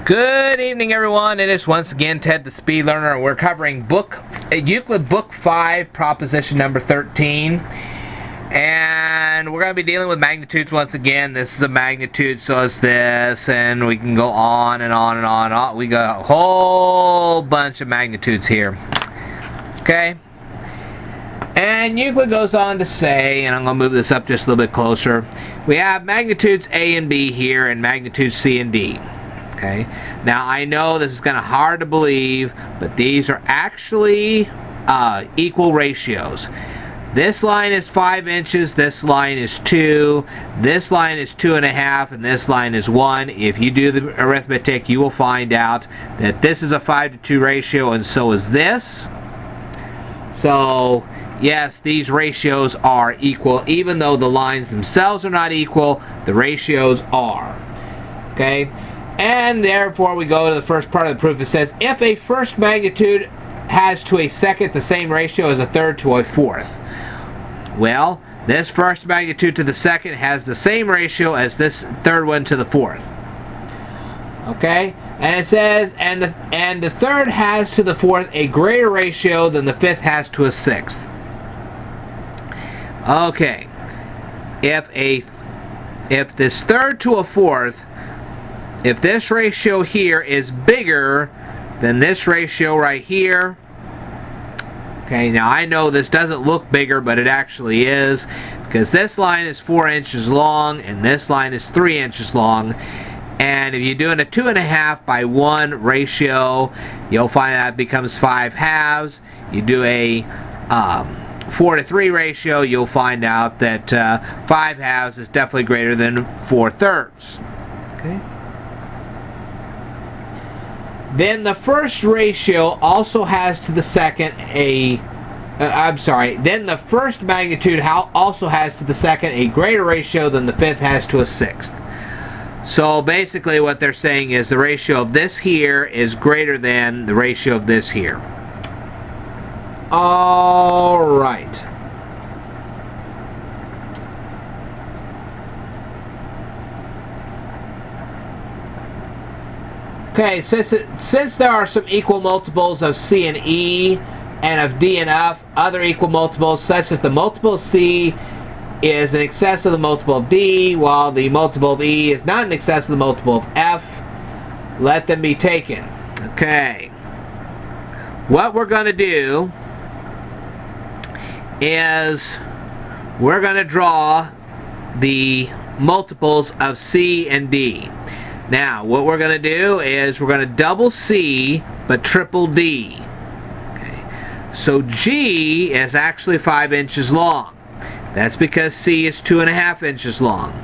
Good evening, everyone. It is once again Ted the Speed Learner, and we're covering Euclid Book 5, proposition number 13. And we're going to be dealing with magnitudes once again. This is a magnitude, so is this, and we can go on and on and on. We got a whole bunch of magnitudes here. Okay? And Euclid goes on to say, and I'm going to move this up just a little bit closer, we have magnitudes A and B here, and magnitudes C and D. Okay. Now I know this is kind of hard to believe, but these are actually equal ratios. This line is 5 inches, this line is 2, this line is 2.5, and this line is 1. If you do the arithmetic, you will find out that this is a 5:2 ratio, and so is this. So yes, these ratios are equal. Even though the lines themselves are not equal, the ratios are. Okay? And therefore we go to the first part of the proof. It says, if a first magnitude has to a second the same ratio as a third to a fourth. Well, this first magnitude to the second has the same ratio as this third one to the fourth. Okay? And it says, and the third has to the fourth a greater ratio than the fifth has to a sixth. Okay. If this third to a fourth, if this ratio here is bigger than this ratio right here, okay, now I know this doesn't look bigger, but it actually is, because this line is 4 inches long and this line is 3 inches long. And if you're doing a 2.5 by 1 ratio, you'll find that it becomes 5 halves. You do a 4:3 ratio, you'll find out that 5 halves is definitely greater than 4 thirds. Okay. Then the first ratio also has to the second then the first magnitude also has to the second a greater ratio than the fifth has to a sixth. So basically what they're saying is the ratio of this here is greater than the ratio of this here. Alright. Okay, since there are some equal multiples of C and E, and of D and F, other equal multiples such as the multiple of C is in excess of the multiple of D, while the multiple of E is not in excess of the multiple of F, let them be taken. Okay. What we're going to do is we're going to draw the multiples of C and D. Now, what we're going to do is we're going to double C, but triple D. Okay. So G is actually 5 inches long. That's because C is 2.5 inches long.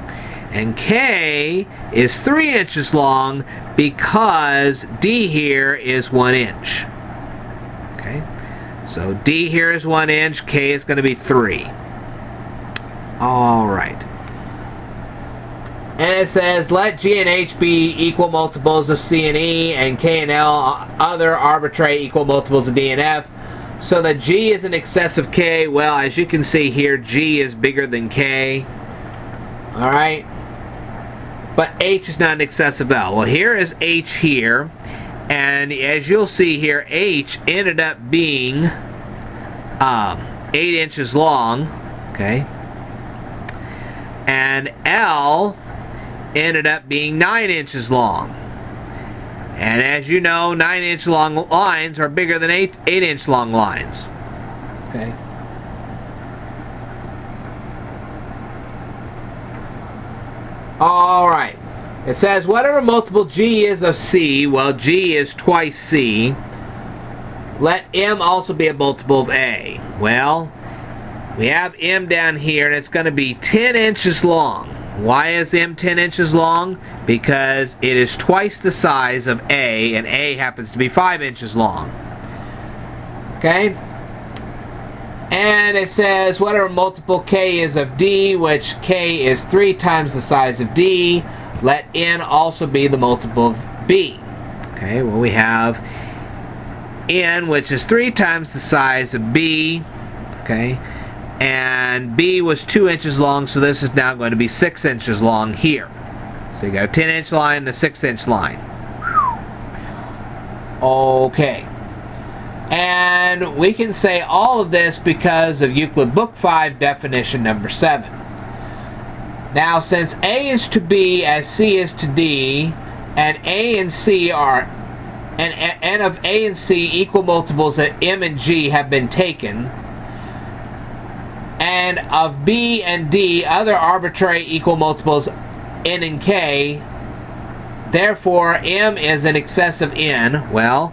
And K is 3 inches long because D here is 1 inch. Okay. So D here is 1 inch, K is going to be 3. Alright. And it says, let G and H be equal multiples of C and E, and K and L other arbitrary equal multiples of D and F, so that G is in excess of K. Well, as you can see here, G is bigger than K. Alright? But H is not in excess of L. Well, here is H here, and as you'll see here, H ended up being 8 inches long. Okay? And L ended up being 9 inches long. And as you know, 9-inch long lines are bigger than 8-inch long lines. Okay. Alright. It says whatever multiple G is of C, well, G is twice C, let M also be a multiple of A. Well, we have M down here, and it's going to be 10 inches long. Why is M 10 inches long? Because it is twice the size of A, and A happens to be 5 inches long. Okay? And it says whatever multiple K is of D, which K is 3 times the size of D, let N also be the multiple of B. Okay, well we have N, which is 3 times the size of B. Okay? And B was 2 inches long, so this is now going to be 6 inches long here. So you got a 10-inch line and a 6-inch line. Okay. And we can say all of this because of Euclid Book 5 definition number 7. Now, since A is to B as C is to D, and A and C are, and of A and C equal multiples that M and G have been taken, and of B and D other arbitrary equal multiples N and K, therefore M is in excess of N. Well,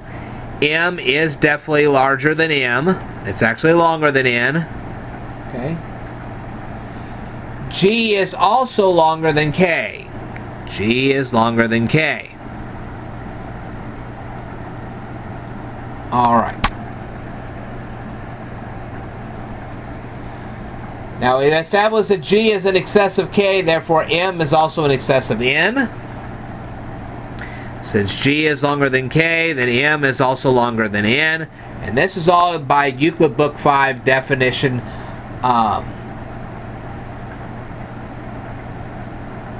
M is definitely larger than M. It's actually longer than N. Okay. G is also longer than K. G is longer than K. Alright. Now we've established that G is in excess of K, therefore M is also in excess of N. Since G is longer than K, then M is also longer than N. And this is all by Euclid Book 5 definition.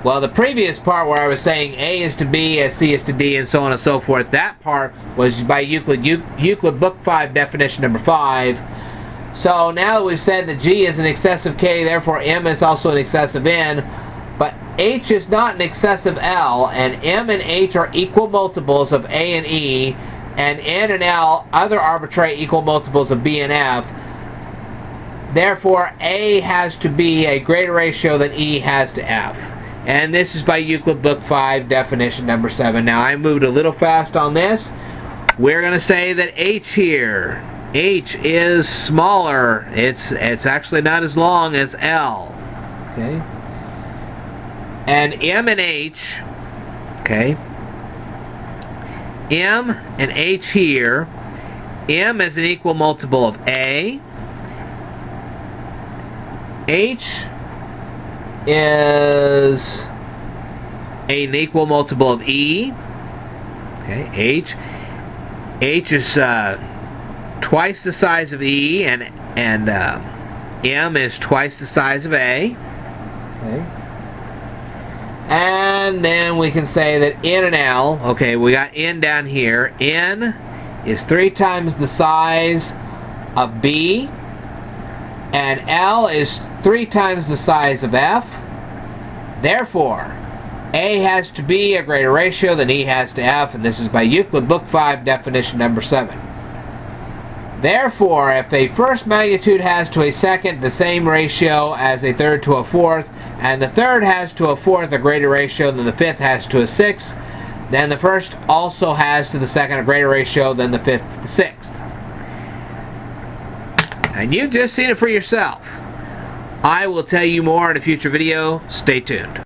Well, the previous part where I was saying A is to B as C is to D and so on and so forth, that part was by Euclid Book 5 definition number 5. So now we've said that G is in excess of K, therefore M is also in excess of N, but H is not in excess of L, and M and H are equal multiples of A and E, and N and L other arbitrary equal multiples of B and F. Therefore, A has to be a greater ratio than E has to F. And this is by Euclid Book 5 definition number 7. Now, I moved a little fast on this. We're going to say that H here, H is smaller. It's actually not as long as L. Okay. And M and H, okay, M and H here, M is an equal multiple of A, H is an equal multiple of E, okay, H is twice the size of E, and M is twice the size of A, okay. And then we can say that N and L, okay, we got N down here. N is 3 times the size of B, and L is 3 times the size of F. Therefore, A has to be a greater ratio than E has to F, and this is by Euclid Book 5 definition number 7. Therefore, if a first magnitude has to a second the same ratio as a third to a fourth, and the third has to a fourth a greater ratio than the fifth has to a sixth, then the first also has to the second a greater ratio than the fifth to the sixth. And you've just seen it for yourself. I will tell you more in a future video. Stay tuned.